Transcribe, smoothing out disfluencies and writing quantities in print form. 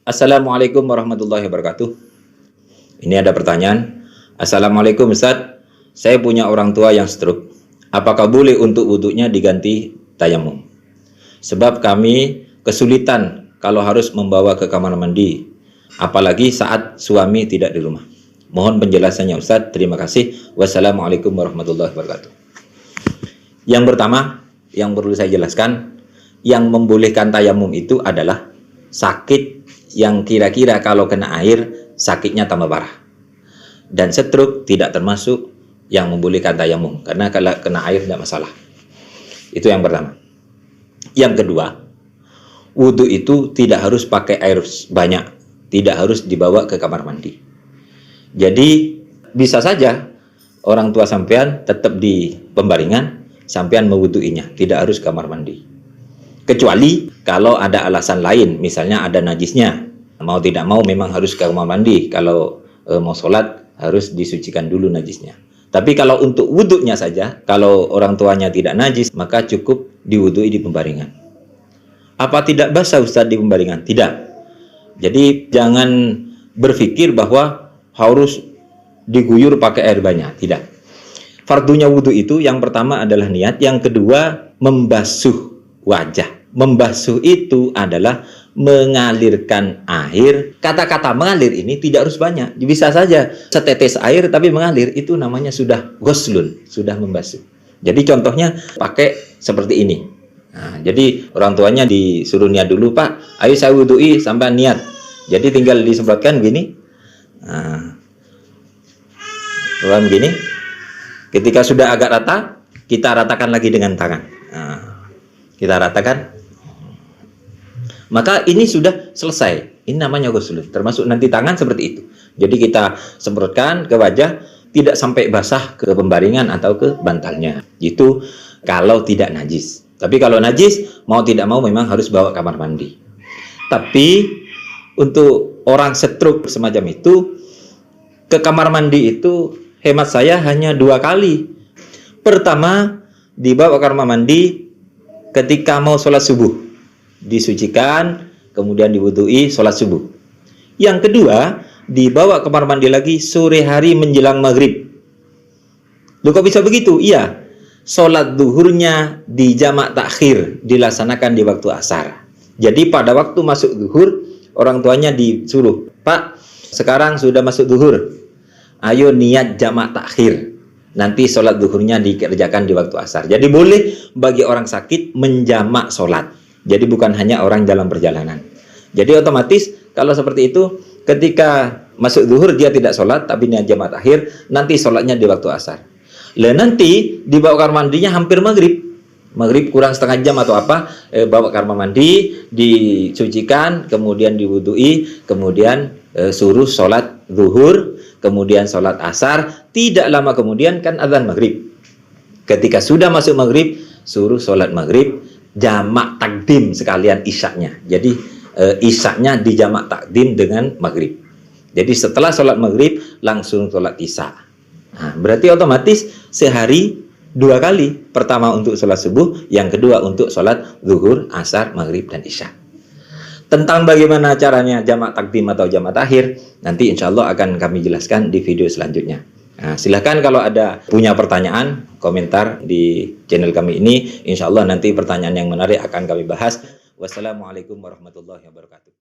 Assalamualaikum warahmatullahi wabarakatuh. Ini ada pertanyaan. Assalamualaikum Ustaz, saya punya orang tua yang stroke. Apakah boleh untuk wudhunya diganti tayamum? Sebab kami kesulitan kalau harus membawa ke kamar mandi, apalagi saat suami tidak di rumah. Mohon penjelasannya Ustaz. Terima kasih. Wassalamualaikum warahmatullahi wabarakatuh. Yang pertama, yang perlu saya jelaskan, yang membolehkan tayamum itu adalah sakit yang kira-kira kalau kena air sakitnya tambah parah, dan stroke tidak termasuk yang membolehkan tayamum, karena kalau kena air tidak masalah. Itu yang pertama. Yang kedua, wudhu itu tidak harus pakai air banyak, tidak harus dibawa ke kamar mandi. Jadi bisa saja orang tua sampean tetap di pembaringan, sampean mewudhuinya, tidak harus kamar mandi. Kecuali kalau ada alasan lain, misalnya ada najisnya, mau tidak mau memang harus ke kamar mandi. Kalau mau sholat harus disucikan dulu najisnya. Tapi kalau untuk wudhunya saja, kalau orang tuanya tidak najis, maka cukup diwudhui di pembaringan. Apa tidak basah Ustadz di pembaringan? Tidak. Jadi jangan berpikir bahwa harus diguyur pakai air banyak. Tidak. Fardunya wudhu itu yang pertama adalah niat, yang kedua membasuh wajah. Membasuh itu adalah mengalirkan air. Kata-kata mengalir ini tidak harus banyak, bisa saja setetes air tapi mengalir, itu namanya sudah ghuslun, sudah membasuh. Jadi contohnya pakai seperti ini. Nah, jadi orang tuanya disuruh niat dulu, Pak, ayo saya wudhui sampai niat. Jadi tinggal disemprotkan gini. Nah, begini. Ketika sudah agak rata, kita ratakan lagi dengan tangan. Nah, kita ratakan. Maka ini sudah selesai. Ini namanya ghusl. Termasuk nanti tangan seperti itu. Jadi kita semprotkan ke wajah, tidak sampai basah ke pembaringan atau ke bantalnya. Itu kalau tidak najis. Tapi kalau najis, mau tidak mau memang harus bawa kamar mandi. Tapi untuk orang stroke semacam itu, ke kamar mandi itu hemat saya hanya 2 kali. Pertama, dibawa ke kamar mandi ketika mau sholat subuh, disucikan, kemudian diwudhui, sholat subuh. Yang kedua, dibawa ke kamar mandi lagi sore hari menjelang maghrib. Loh, kok bisa begitu? Iya, sholat zuhurnya di jamak takhir, dilaksanakan di waktu asar. Jadi pada waktu masuk zuhur, orang tuanya disuruh, Pak, sekarang sudah masuk zuhur, ayo niat jamak takhir. Nanti sholat zuhurnya dikerjakan di waktu asar. Jadi boleh bagi orang sakit menjamak sholat. Jadi bukan hanya orang dalam perjalanan. Jadi otomatis kalau seperti itu, ketika masuk zuhur dia tidak sholat, tapi niat jamak takhir, nanti sholatnya di waktu asar. Lah nanti dibawa kamar mandinya hampir maghrib. Maghrib kurang setengah jam atau apa, bawa kamar mandi, disucikan, kemudian diwudhui, kemudian suruh sholat zuhur, kemudian sholat asar. Tidak lama kemudian kan azan maghrib. Ketika sudah masuk maghrib, suruh sholat maghrib, jamak takdim sekalian isyaknya. Jadi isyaknya di jamak takdim dengan maghrib. Jadi setelah sholat maghrib langsung sholat isya. Nah, berarti otomatis sehari 2 kali. Pertama untuk sholat subuh, yang kedua untuk sholat zuhur, asar, maghrib, dan isya. Tentang bagaimana caranya jamak takdim atau jamak takhir, nanti insya Allah akan kami jelaskan di video selanjutnya. Nah, silahkan kalau ada punya pertanyaan, komentar di channel kami ini. Insya Allah nanti pertanyaan yang menarik akan kami bahas. Wassalamualaikum warahmatullahi wabarakatuh.